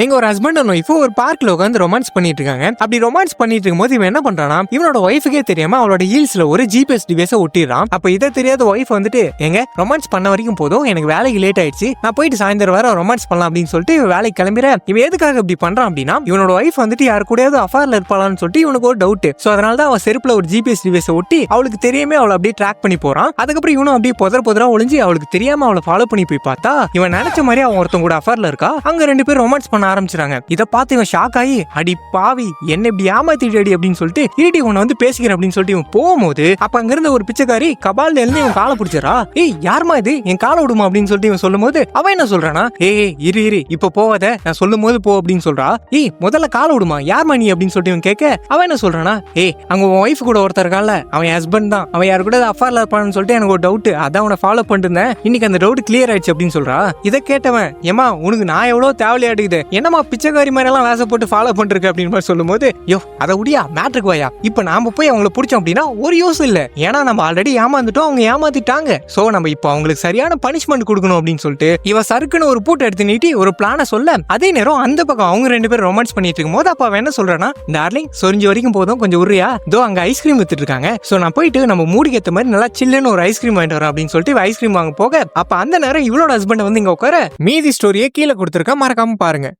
எங்க ஒரு husband and wife ஒரு பார்க்ல உட்காந்து ரொமான்ஸ் பண்ணிட்டு இருக்காங்க. அப்படி ரொமான்ஸ் பண்ணிட்டு இருக்கும்போது இவன் என்ன பண்றானா, இவனோட ஒய்ஃபுக்கே தெரியாம அவளோட ஹீல்ஸ்ல ஒரு ஜிபிஎஸ் டிவைஸை ஒட்டிடுறான். அப்ப இதை தெரியாத ஒய்ஃப் வந்துட்டு, எங்க ரொமான்ஸ் பண்ண வரைக்கும் போதும், எனக்கு வேலைக்கு லேட் ஆயிடுச்சு, நான் போயிட்டு சாயந்தரம் வர ரொமான்ஸ் பண்ணலாம் அப்படின்னு சொல்லிட்டு இவன் வேலைக்கு கிளம்பிற. இவன் எதுக்காக இப்படி பண்றான் அப்படின்னா, இவனோட ஒய்ஃப் வந்துட்டு யாரு கூடயாவது அஃபேர்ல இருப்பாளான்னு சொல்லிட்டு இவனுக்கு ஒரு டவுட். சோ அதனால தான் அவன் செருப்புல ஒரு ஜிபிஎஸ் டிவைஸை ஒட்டி அவளுக்கு தெரியாம அவளை அப்படியே ட்ராக் பண்ணி போறான். அதுக்கப்புறம் இவனும் அப்படியே புதரா ஒளிஞ்சு அவளுக்கு தெரியாம அவளை ஃபாலோ பண்ணி போய் பார்த்தா, இவன் நினைச்ச மாதிரி அவன் ஒருத்தன் கூட அஃபேர்ல இருக்கா. அங்க ரெண்டு பேரும் ரொமான்ஸ் பண்ண ஆரம்பிச்சிட்டாங்க. இதை பார்த்து இவன் ஷாக் ஆகி, அடி பாவி, என்ன இப்படி ஏமாத்திட்டு அப்படின்னு சொல்லிட்டு இருடி உன்னை வந்து பேசிக்கிறேன் அப்படின்னு சொல்லிட்டு இவன் போகும்போது, அப்ப அங்க இருந்த ஒரு பிச்சைக்காரி கபால் எழுந்து இவன் காலை பிடிச்சரா. ஏய் யாருமா இது, என் காலை விடுமா அப்படின்னு சொல்லிட்டு இவன் சொல்லும் போது அவன் என்ன சொல்றானா, ஏய் இரு இப்ப போவாத, நான் சொல்லும் போது போ அப்படின்னு சொல்றா. ஏய் முதல்ல காலை விடுமா, யார்மா நீ அப்படின்னு சொல்லிட்டு இவன் கேட்க, அவன் என்ன சொல்றானா, ஏய் அங்க உன் ஒய்ஃப் கூட ஒருத்தர் இருக்கான்ல, அவன் ஹஸ்பண்ட் தான், அவன் யாரு கூட அஃபேர்ல இருப்பான்னு சொல்லிட்டு எனக்கு ஒரு டவுட், அதான் அவனை ஃபாலோ பண்ணிட்டு இருந்தேன், இன்னைக்கு அந்த டவுட் கிளியர் ஆயிடுச்சு அப்படின்னு சொல்றா. இதை கேட்டவன், ஏமா உனக்கு நான் எவ்வளவு தேவையாடுது, என்னமா பிச்சைக்காரி மாதிரி எல்லாம் வேச போட்டு ஃபாலோ பண்ணிருக்க அப்படின்னு மாதிரி சொல்லும் போது, யோ அதை உடியா மேட்ருக்கு வாயா, இப்ப நாம போய் அவங்கள பிடிச்சோம் அப்படின்னா ஒரு யூஸ் இல்ல, ஏன்னா நம்ம ஆல்ரெடி ஏமாந்துட்டோம், அவங்க ஏமாத்திட்டாங்க, சோ நம்ம இப்போ அவங்களுக்கு சரியான பனிஷ்மெண்ட் கொடுக்கணும் அப்படின்னு சொல்லிட்டு இவ சறுக்குன்னு ஒரு பூட்டை எடுத்து நீட்டி ஒரு பிளான சொல்ல, அதே நேரம் அந்த பக்கம் அவங்க ரெண்டு பேரும் ரொமான்ஸ் பண்ணிட்டு இருக்கும் போது அப்ப அவன் என்ன சொல்றானா, டார்லிங் சொரிஞ்சு வரைக்கும் போதும், கொஞ்சம் உரியா, தோ அங்க ஐஸ்கிரீம் வித்துட்டு இருக்காங்க, சோ நான் போயிட்டு நம்ம மூடிக்கு ஏத்த மாதிரி நல்லா சில்லுன்னு ஒரு ஐஸ்கிரீம் வாங்கிட்டு வரேன் அப்படின்னு சொல்லிட்டு ஐஸ்கிரீம் வாங்க போக, அப்ப அந்த நேரம் இவளோட ஹஸ்பண்ட் வந்து இங்க உட்கார. மீதி ஸ்டோரியை கீழே கொடுத்துருக்க, மறக்காம பாருங்க.